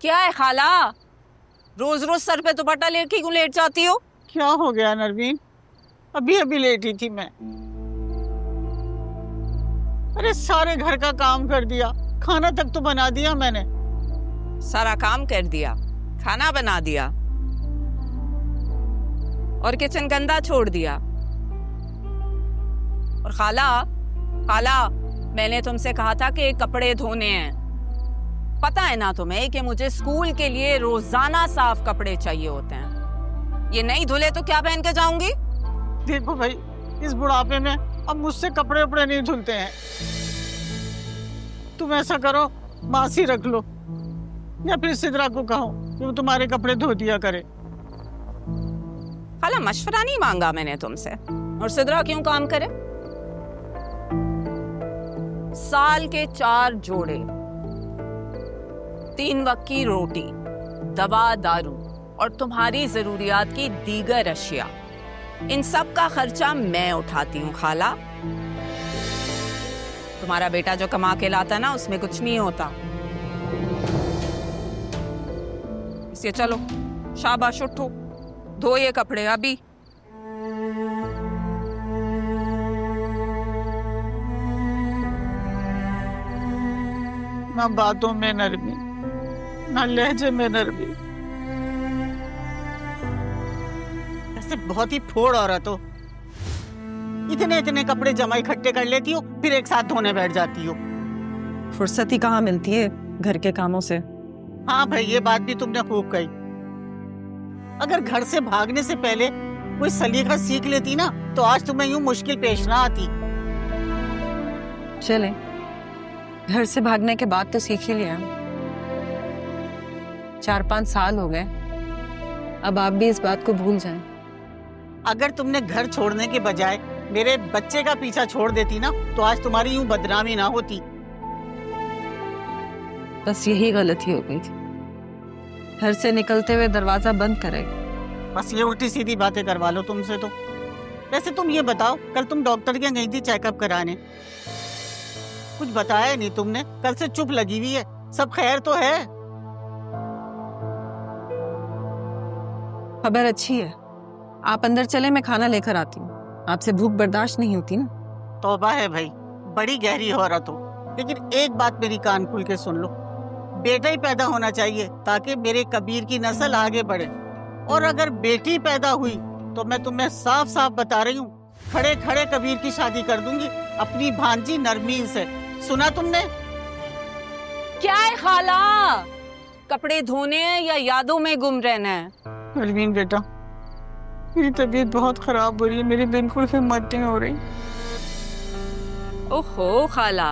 क्या है खाला? रोज रोज सर पे दुपट्टा लेके क्यों लेट जाती हो? क्या हो गया नरवीन? अभी अभी लेटी थी मैं। अरे सारे घर का काम कर दिया, खाना तक तो बना दिया मैंने। सारा काम कर दिया, खाना बना दिया और किचन गंदा छोड़ दिया। और खाला खाला मैंने तुमसे कहा था कि कपड़े धोने हैं। पता है ना तुम्हें कि मुझे स्कूल के लिए रोजाना साफ कपड़े चाहिए होते हैं। ये नहीं धुले तो क्या पहन के जाऊंगी? देखो भाई, इस बुढ़ापे में अब मुझसे कपड़े उपड़े नहीं धुलते हैं। तुम ऐसा करो, मासी रख लो या फिर सिद्रा को कहो कि वो तुम्हारे कपड़े धो दिया करे। खाला मशवरा नहीं मांगा मैंने तुमसे। और सिद्रा क्यों काम करे? साल के 4 जोड़े, 3 वक्त की रोटी, दवा दारू और तुम्हारी जरूरियात की दीगर अशिया, इन सब का खर्चा मैं उठाती हूँ खाला। तुम्हारा बेटा जो कमा के लाता ना, उसमें कुछ नहीं होता। इसलिए चलो शाबाश, उठो, धो ये कपड़े अभी। ना बातों में नरमी, ना लहजे में नरमी। ऐसे बहुत ही फोड़ औरत हो। इतने इतने कपड़े जमा इकट्ठे कर लेती हो, फिर एक साथ धोने बैठ जाती हो। फुर्सत ही कहाँ मिलती है घर के कामों से। हाँ भाई, ये बात भी तुमने खूब कही। अगर घर से भागने से पहले कोई सलीका सीख लेती ना, तो आज तुम्हें यूं मुश्किल पेश ना आती। चले, घर से भागने के बाद तो सीख ही लिया। 4-5 साल हो गए, अब आप भी इस बात को भूल जाएं। अगर तुमने घर छोड़ने के बजाय मेरे बच्चे का पीछा छोड़ देती ना, तो आज तुम्हारी यूं बदनामी ना होती। बस यही गलती हो गई थी, घर से निकलते हुए दरवाजा बंद करे। बस ये उल्टी सीधी बातें करवा लो तुमसे तो। वैसे तुम ये बताओ, कल तुम डॉक्टर के गई थी चेकअप कराने, कुछ बताया नहीं तुमने? कल से चुप लगी हुई है। सब खैर तो है? खबर अच्छी है, आप अंदर चले, मैं खाना लेकर आती हूँ। आपसे भूख बर्दाश्त नहीं होती ना। तौबा है भाई, बड़ी गहरी औरत हो। लेकिन एक बात मेरी कान खुल के सुन लो, बेटा ही पैदा होना चाहिए ताकि मेरे कबीर की नस्ल आगे बढ़े। और अगर बेटी पैदा हुई तो मैं तुम्हें साफ साफ बता रही हूँ, खड़े खड़े कबीर की शादी कर दूंगी अपनी भांजी नरमीन से। सुना तुमने? क्या है खाला? कपड़े धोने हैं या यादों में गुम रहना है? नरमीन बेटा, मेरी तबीयत बहुत खराब हो रही है, मेरी बिल्कुल हिम्मत नहीं हो रही। ओहो खाला,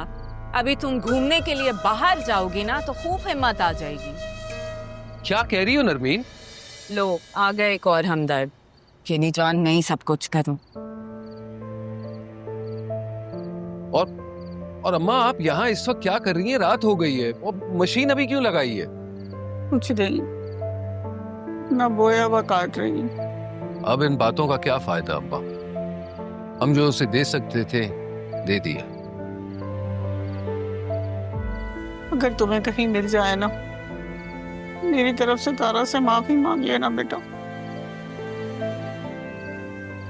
अभी तुम घूमने के लिए बाहर जाओगी ना तो खूब हिम्मत आ जाएगी। क्या कह रही हो नरमीन? लो आ गए एक और हमदर्द। ये नहीं जान मैं ही सब कुछ करूं। और अम्मा, आप यहाँ इस वक्त क्या कर रही हैं? रात हो गई है और मशीन अभी क्यों लगाई है? कुछ नहीं, ना बोया हुआ काट रही। अब इन बातों का क्या फायदा अम्मा? हम जो उसे दे सकते थे दे दिया। अगर तुम्हें कहीं मिल जाए ना, मेरी तरफ से तारा से माफी मांग लेना बेटा।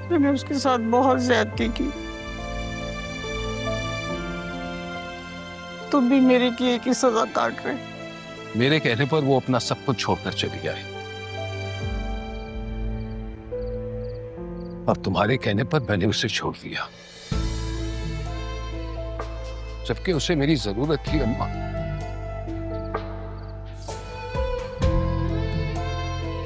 मैंने उसके साथ बहुत ज्यादती की। तुम भी मेरे की एक ही सजा काट रहे। मेरे कहने पर वो अपना सब कुछ छोड़कर चली आई, और तुम्हारे कहने पर मैंने उसे छोड़ दिया, जबकि उसे मेरी जरूरत थी अम्मा।